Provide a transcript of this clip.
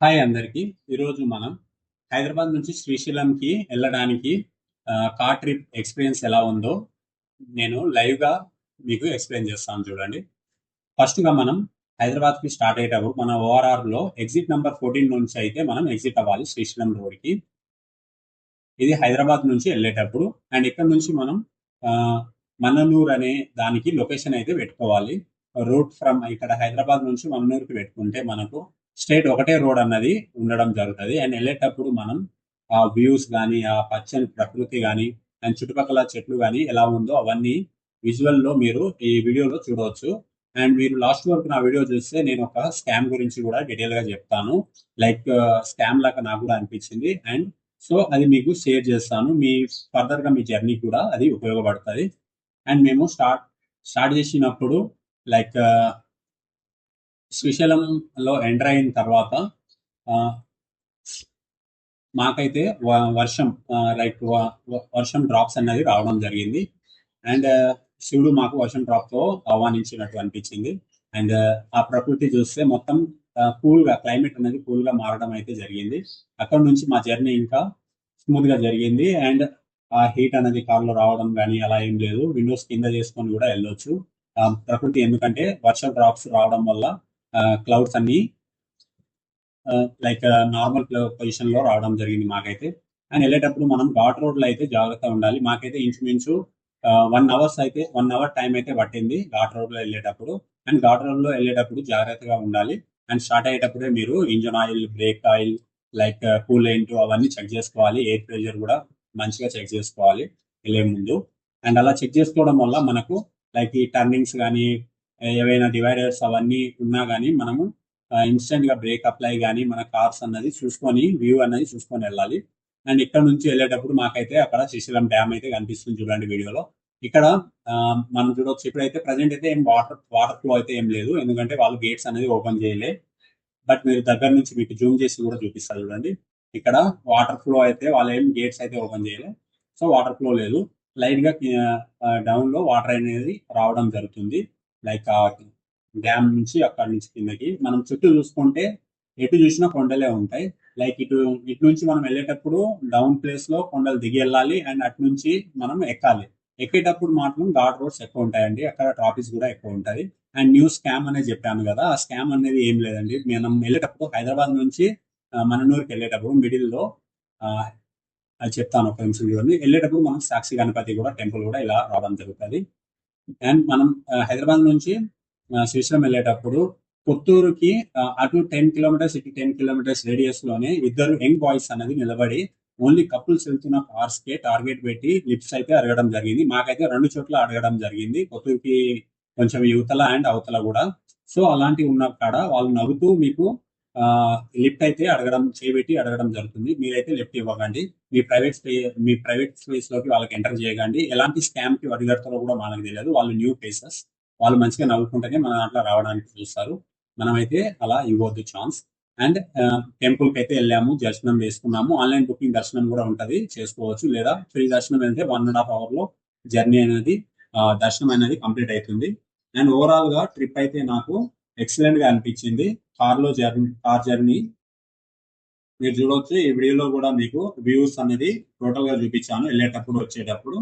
Hi అందరికి. ఈరోజు మనం హైదరాబాద్ నుంచి శ్రీశైలంకి వెళ్ళడానికి కార్ ట్రిప్ ఎక్స్పీరియన్స్ ఎలా ఉందో నేను లైవ్గా మీకు ఎక్స్ప్లెయిన్ చేస్తాను చూడండి. ఫస్ట్గా మనం హైదరాబాద్కి స్టార్ట్ అయ్యేటప్పుడు మన ఓఆర్ఆర్లో ఎగ్జిట్ నెంబర్ 14 నుంచి అయితే మనం ఎగ్జిట్ అవ్వాలి శ్రీశైలం రోడ్కి. ఇది హైదరాబాద్ నుంచి వెళ్ళేటప్పుడు. అండ్ ఇక్కడ నుంచి మనం ఆ, మన్ననూర్ అనే దానికి లొకేషన్ అయితే పెట్టుకోవాలి. రూట్ ఫ్రమ్ ఇక్కడ హైదరాబాద్ నుంచి మన్ననూరుకి పెట్టుకుంటే మనకు స్ట్రేట్ ఒకటే రోడ్ అన్నది ఉండడం జరుగుతుంది. అండ్ వెళ్ళేటప్పుడు మనం ఆ వ్యూస్ కానీ ఆ పచ్చని ప్రకృతి కానీ అండ్ చుట్టుపక్కల చెట్లు కానీ ఎలా ఉందో అవన్నీ విజువల్ లో మీరు ఈ వీడియోలో చూడవచ్చు. అండ్ మీరు లాస్ట్ వరకు నా వీడియో చూస్తే నేను ఒక స్కామ్ గురించి కూడా డీటెయిల్ గా చెప్తాను. లైక్ స్కామ్ లాగా నాకు కూడా అనిపించింది. అండ్ సో అది మీకు షేర్ చేస్తాను. మీ ఫర్దర్ గా మీ జర్నీ కూడా అది ఉపయోగపడుతుంది. అండ్ మేము స్టార్ట్ చేసినప్పుడు లైక్ శ్రీశైలంలో ఎంటర్ అయిన తర్వాత ఆ, మాకైతే వర్షం లైక్ వర్షం డ్రాప్స్ అనేది రావడం జరిగింది. అండ్ శివుడు మాకు వర్షం డ్రాప్ తో ఆహ్వానించినట్టు అనిపించింది. అండ్ ఆ ప్రకృతి చూస్తే మొత్తం కూల్ గా క్లైమేట్ అనేది కూల్ గా మారడం అయితే జరిగింది. అక్కడ నుంచి మా జర్నీ ఇంకా స్మూత్ గా జరిగింది. అండ్ ఆ హీట్ అనేది కార్లో రావడం కానీ అలా ఏం లేదు. విండోస్ కింద చేసుకొని కూడా వెళ్ళొచ్చు. ప్రకృతి ఎందుకంటే వర్షం డ్రాప్స్ రావడం వల్ల క్లౌడ్స్ అన్ని లైక్ నార్మల్ పొజిషన్ లో రావడం జరిగింది మాకైతే. అండ్ వెళ్ళేటప్పుడు మనం ఘాట్ రోడ్ లో అయితే జాగ్రత్తగా ఉండాలి. మాకైతే ఇంచుమించు 1 అవర్స్ అయితే 1 అవర్ టైం అయితే పట్టింది ఘాట్ రోడ్ లో వెళ్ళేటప్పుడు. అండ్ ఘాట్ రోడ్ లో వెళ్ళేటప్పుడు జాగ్రత్తగా ఉండాలి. అండ్ స్టార్ట్ అయ్యేటప్పుడే మీరు engine oil, break oil, like coolant అవన్నీ చెక్ చేసుకోవాలి. ఎయిర్ ప్రెషర్ కూడా మంచిగా చెక్ చేసుకోవాలి వెళ్ళే ముందు. అండ్ అలా చెక్ చేసుకోవడం వల్ల మనకు లైక్ ఈ టర్నింగ్స్ కానీ ఏవైనా డివైడర్స్ అవన్నీ ఉన్నా కానీ మనము ఇన్స్టెంట్ గా బ్రేక్ అప్లై కానీ మన కార్స్ అన్నది చూసుకొని వ్యూ అనేది చూసుకొని వెళ్ళాలి. అండ్ ఇక్కడ నుంచి వెళ్ళేటప్పుడు మాకైతే అక్కడ శ్రీశైలం డ్యామ్ అయితే కనిపిస్తుంది చూడండి వీడియోలో. ఇక్కడ ఆ, మనం చూడవచ్చు. ఇప్పుడైతే ప్రజెంట్ అయితే ఏం వాటర్ ఫ్లో అయితే ఏం లేదు, ఎందుకంటే వాళ్ళు గేట్స్ అనేది ఓపెన్ చేయలే. బట్ మీరు దగ్గర నుంచి మీకు జూమ్ చేసి కూడా చూపిస్తారు చూడండి. ఇక్కడ వాటర్ ఫ్లో అయితే వాళ్ళు ఏం గేట్స్ అయితే ఓపెన్ చేయలే. సో వాటర్ ఫ్లో లేదు. లైట్ గా డౌన్ లో వాటర్ అనేది రావడం జరుగుతుంది. లైక్ ఆ డ్యామ్ నుంచి అక్కడ నుంచి కిందకి మనం చుట్టూ చూసుకుంటే ఎటు చూసినా కొండలే ఉంటాయి. లైక్ ఇటు నుంచి మనం వెళ్ళేటప్పుడు డౌన్ ప్లేస్ లో కొండలు దిగి వెళ్ళాలి. అండ్ అటు నుంచి మనం ఎక్కాలి. ఎక్కేటప్పుడు మాత్రం ఘాట్ రోడ్స్ ఎక్కువ ఉంటాయండి. అక్కడ ట్రాఫిక్ కూడా ఎక్కువ ఉంటుంది. అండ్ న్యూ స్కామ్ అనేది చెప్పాను కదా, ఆ స్కామ్ అనేది ఏం లేదండి. మనం వెళ్ళేటప్పుడు హైదరాబాద్ నుంచి మననూరుకి వెళ్ళేటప్పుడు మిడిల్ లో ఆ, అది చెప్తాను ఒక నిమిషం చూడండి. వెళ్ళేటప్పుడు మనం సాక్షి గణపతి కూడా టెంపుల్ కూడా ఇలా రావడం జరుగుతుంది. అండ్ మనం హైదరాబాద్ నుంచి శ్రీశైలం వెళ్ళేటప్పుడు కొత్తూరుకి అటు 10 కిలోమీటర్స్ ఇటు 10 కిలోమీటర్స్ రేడియస్ లోనే ఇద్దరు యంగ్ బాయ్స్ అనేది నిలబడి ఓన్లీ కపుల్స్ వెళ్తున్న కార్స్ కే టార్గెట్ పెట్టి లిఫ్ట్స్ అయితే అడగడం జరిగింది. మాకైతే 2 చోట్ల అడగడం జరిగింది, కొత్తూరుకి కొంచెం యువతల అండ్ అవతల కూడా. సో అలాంటివి ఉన్న కాడ వాళ్ళు నవ్వుతూ మీకు లిఫ్ట్ అయితే చేయబెట్టి అడగడం జరుగుతుంది. మీరైతే లిఫ్ట్ ఇవ్వకండి. మీ ప్రైవేట్ స్పేస్ లోకి వాళ్ళకి ఎంటర్ చేయకండి. ఎలాంటి స్కామ్ కి వడిగడతారో కూడా మనకు తెలియదు. వాళ్ళు న్యూ ఫేసెస్. వాళ్ళు మంచిగా నవ్వుకుంటేనే మన దాంట్లో రావడానికి చూస్తారు. మనమైతే అలా ఇవ్వద్దు ఛాన్స్. అండ్ టెంపుల్ కి అయితే వెళ్ళాము, దర్శనం చేసుకున్నాము. ఆన్లైన్ బుకింగ్ దర్శనం కూడా ఉంటది, చేసుకోవచ్చు. లేదా ఫ్రీ దర్శనం వెళ్తే 1.5 hour లో జర్నీ అనేది దర్శనం అనేది కంప్లీట్ అవుతుంది. అండ్ ఓవరాల్ గా ట్రిప్ అయితే నాకు ఎక్సలెంట్ గా అనిపించింది. కార్ జర్నీ మీరు చూడవచ్చు. ఈ వీడియోలో కూడా మీకు వ్యూస్ అనేది టోటల్ గా చూపించాను వెళ్ళేటప్పుడు వచ్చేటప్పుడు.